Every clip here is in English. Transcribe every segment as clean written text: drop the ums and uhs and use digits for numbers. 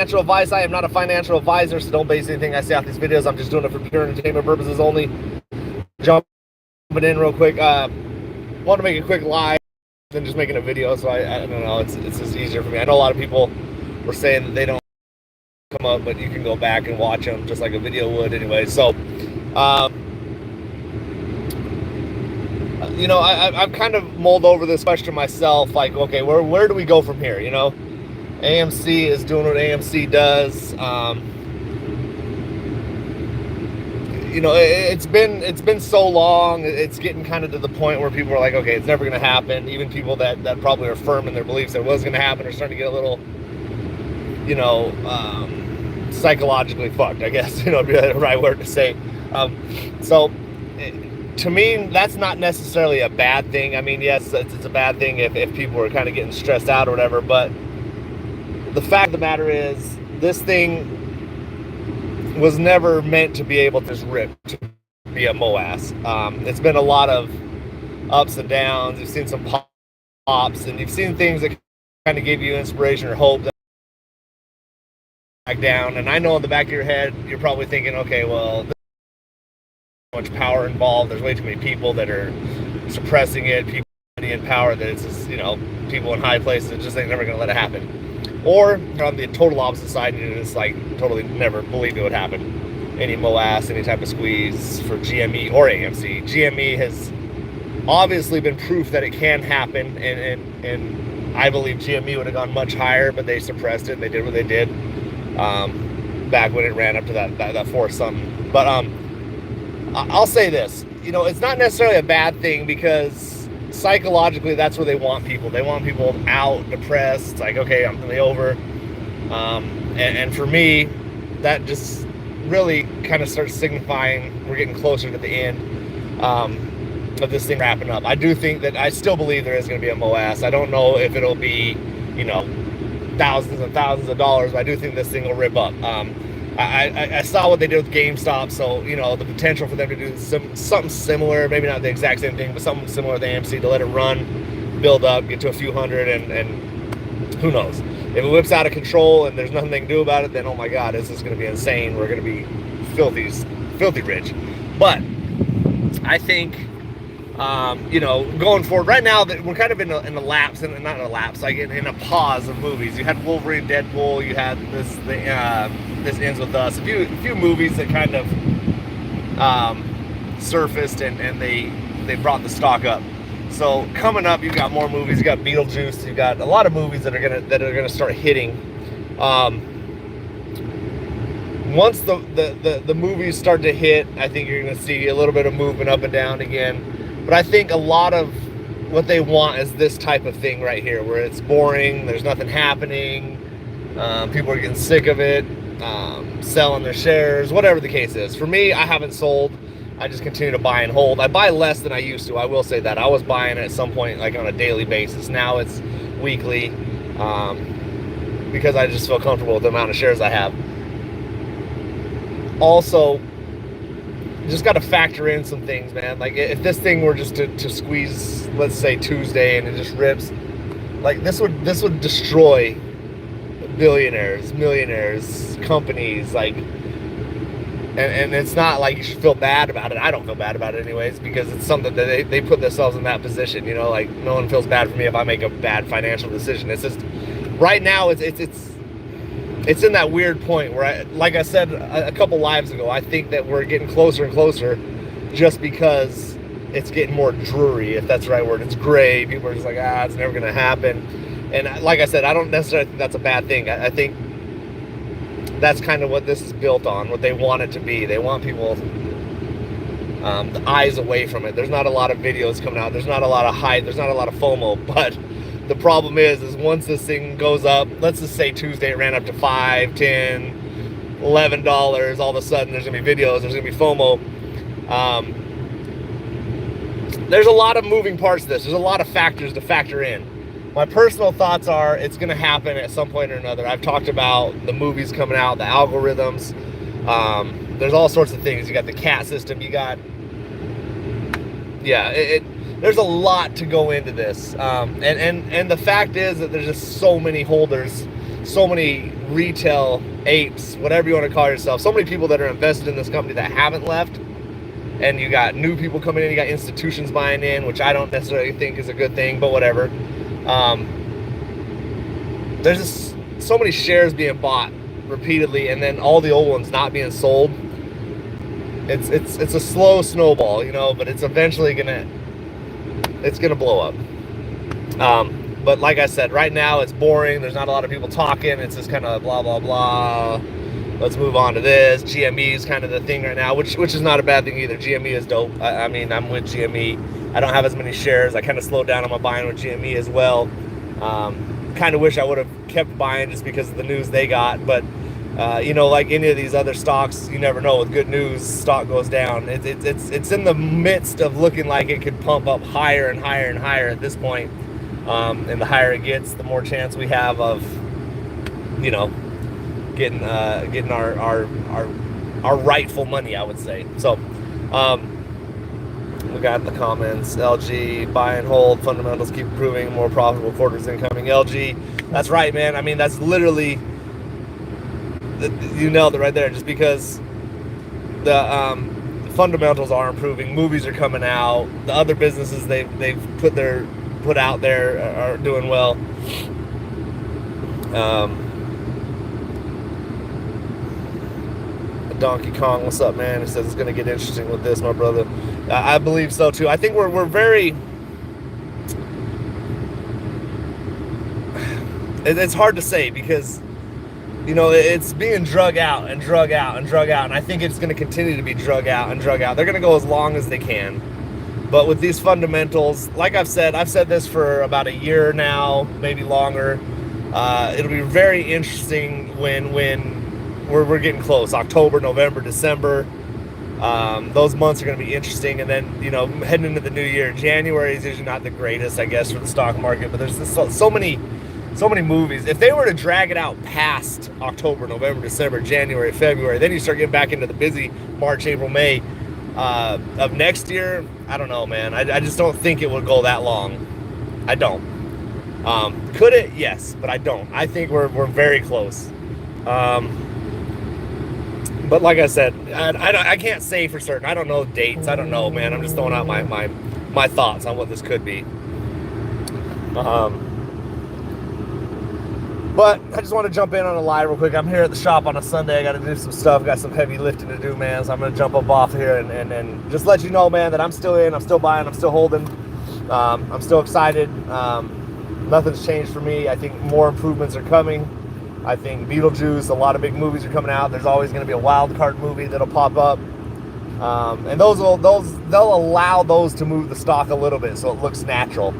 financial advice. I am not a financial advisor, so don't base anything I say off these videos. I'm just doing it for pure entertainment purposes only. Jumping in real quick. Want to make a quick live than just making a video, so I don't know. It's just easier for me. I know a lot of people were saying that they don't come up, but you can go back and watch them just like a video would anyway. So, you know, I've kind of mulled over this question myself. Like, okay, where do we go from here? You know, AMC is doing what AMC does. You know, it's been so long. It's getting kind of to the point where people are like, okay, it's never going to happen. Even people that probably are firm in their beliefs that it was going to happen are starting to get a little, you know, psychologically fucked, I guess, you know, would be the right word to say. So to me, that's not necessarily a bad thing. I mean, yes, it's a bad thing if people are kind of getting stressed out or whatever, but the fact of the matter is, this thing was never meant to be able to just rip, to be a MOAS. It's been a lot of ups and downs. You've seen some pops, and you've seen things that kind of give you inspiration or hope that back down. And I know in the back of your head, you're probably thinking, okay, well, there's so much power involved. There's way too many people that are suppressing it, people in power, that it's just, you know, people in high places that just ain't never going to let it happen. Or you're on the total opposite side and you're just like totally never believed it would happen. Any MOAS, any type of squeeze for GME or AMC. GME has obviously been proof that it can happen, and I believe GME would have gone much higher, but they suppressed it and they did what they did back when it ran up to that 4 something. But I'll say this, you know, it's not necessarily a bad thing, because psychologically that's where they want people. They want people out, depressed. It's like, okay, I'm really over. And for me, that just really kind of starts signifying we're getting closer to the end of this thing wrapping up. I do think that, I still believe there is going to be a MOAS. I don't know if it'll be, you know, thousands and thousands of dollars, but I do think this thing will rip up. I saw what they did with GameStop, so, you know, the potential for them to do something similar, maybe not the exact same thing, but something similar with AMC, to let it run, build up, get to a few hundred, and who knows. If it whips out of control and there's nothing they can do about it, then oh my God, this is going to be insane. We're going to be filthy rich. But I think, you know, going forward, right now that we're kind of in a lapse, and not in a lapse, like in a pause of movies. You had Wolverine, Deadpool, you had This Ends With Us, a few movies that kind of surfaced and they brought the stock up. So coming up, you've got more movies. You got Beetlejuice. You got a lot of movies that are gonna start hitting. Once the movies start to hit, I think you're gonna see a little bit of movement up and down again. But I think a lot of what they want is this type of thing right here, where it's boring, there's nothing happening, people are getting sick of it, selling their shares, whatever the case is. For me, I haven't sold. I just continue to buy and hold. I buy less than I used to. I will say that. I was buying at some point like on a daily basis. Now it's weekly, because I just feel comfortable with the amount of shares I have. Also, just got to factor in some things, man. Like, if this thing were just to squeeze, let's say Tuesday, and it just rips, like this would destroy billionaires, millionaires, companies, like, and it's not like you should feel bad about it. I don't feel bad about it anyways, because it's something that they put themselves in that position, you know. Like, no one feels bad for me if I make a bad financial decision. It's just, right now it's in that weird point where, like I said a couple lives ago, I think that we're getting closer and closer, just because it's getting more dreary, if that's the right word. It's gray. People are just like, it's never going to happen. And like I said, I don't necessarily think that's a bad thing. I think that's kind of what this is built on, what they want it to be. They want people, the eyes away from it. There's not a lot of videos coming out. There's not a lot of hype. There's not a lot of FOMO. But the problem is once this thing goes up, let's just say Tuesday it ran up to $5, $10, $11, all of a sudden there's going to be videos, there's going to be FOMO. There's a lot of moving parts to this. There's a lot of factors to factor in. My personal thoughts are it's going to happen at some point or another. I've talked about the movies coming out, the algorithms. There's all sorts of things. You got the cat system. You got, there's a lot to go into this. And the fact is that there's just so many holders so many retail apes, whatever you want to call yourself, so many people that are invested in this company that haven't left, and you got new people coming in, you got institutions buying in, which I don't necessarily think is a good thing, but whatever. There's just so many shares being bought repeatedly, and then all the old ones not being sold. It's a slow snowball, you know, but it's eventually gonna blow up. But like I said, right now it's boring. There's not a lot of people talking. It's just kind of blah blah blah. Let's move on to this. GME is kind of the thing right now, which is not a bad thing either. GME is dope. I mean, I'm with GME. I don't have as many shares. I kind of slowed down on my buying with GME as well. Kind of wish I would have kept buying just because of the news they got, but you know, like any of these other stocks, you never know. With good news, stock goes down. It's in the midst of looking like it could pump up higher and higher and higher at this point. And the higher it gets, the more chance we have of, you know, getting our rightful money, I would say. So we got the comments. LG buy and hold, fundamentals keep improving, more profitable quarters incoming. LG, that's right, man. I mean, that's literally, you nailed it right there. Just because the fundamentals are improving, movies are coming out, the other businesses they've put out there are doing well. Donkey Kong, what's up, man? He says it's going to get interesting with this, my brother. I believe so too. I think we're very. It's hard to say because, you know, it's being drug out and drug out and drug out, and I think it's going to continue to be drug out and drug out. They're going to go as long as they can. But with these fundamentals, like I've said this for about a year now, maybe longer. It'll be very interesting when we're getting close. October, November, December. Those months are going to be interesting. And then, you know, heading into the new year, January is usually not the greatest, I guess, for the stock market. But there's so many movies. If they were to drag it out past October, November, December, January, February, then you start getting back into the busy March, April, May of next year. I don't know, man. I just don't think it would go that long. I don't. Could it? Yes, but I don't. I think we're very close. But like I said, I can't say for certain. I don't know dates. I don't know, man. I'm just throwing out my thoughts on what this could be. But I just want to jump in on a live real quick. I'm here at the shop on a Sunday. I got to do some stuff. Got some heavy lifting to do, man. So I'm going to jump up off here and just let you know, man, that I'm still in. I'm still buying. I'm still holding. I'm still excited. Nothing's changed for me. I think more improvements are coming. I think Beetlejuice, a lot of big movies are coming out. There's always going to be a wild card movie that'll pop up. And they'll allow those to move the stock a little bit so it looks natural.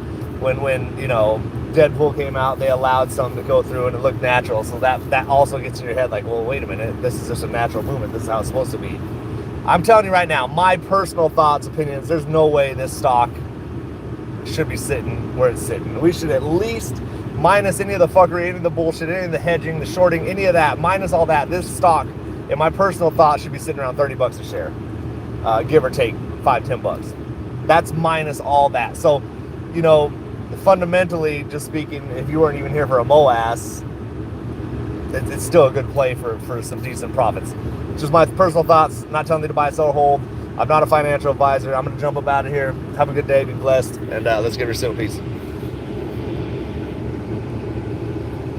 When you know, Deadpool came out, they allowed some to go through and it looked natural. So that also gets in your head like, well, wait a minute, this is just a natural movement. This is how it's supposed to be. I'm telling you right now, my personal thoughts, opinions, there's no way this stock should be sitting where it's sitting. We should at least, minus any of the fuckery, any of the bullshit, any of the hedging, the shorting, any of that, minus all that, this stock, in my personal thought, should be sitting around $30 a share, give or take $5-10. That's minus all that. So, you know, fundamentally, just speaking, if you weren't even here for a MOAS, it's still a good play for some decent profits. Just my personal thoughts. Not telling you to buy, sell, or hold. I'm not a financial advisor. I'm going to jump up out of here. Have a good day. Be blessed. And let's get her soon. Peace.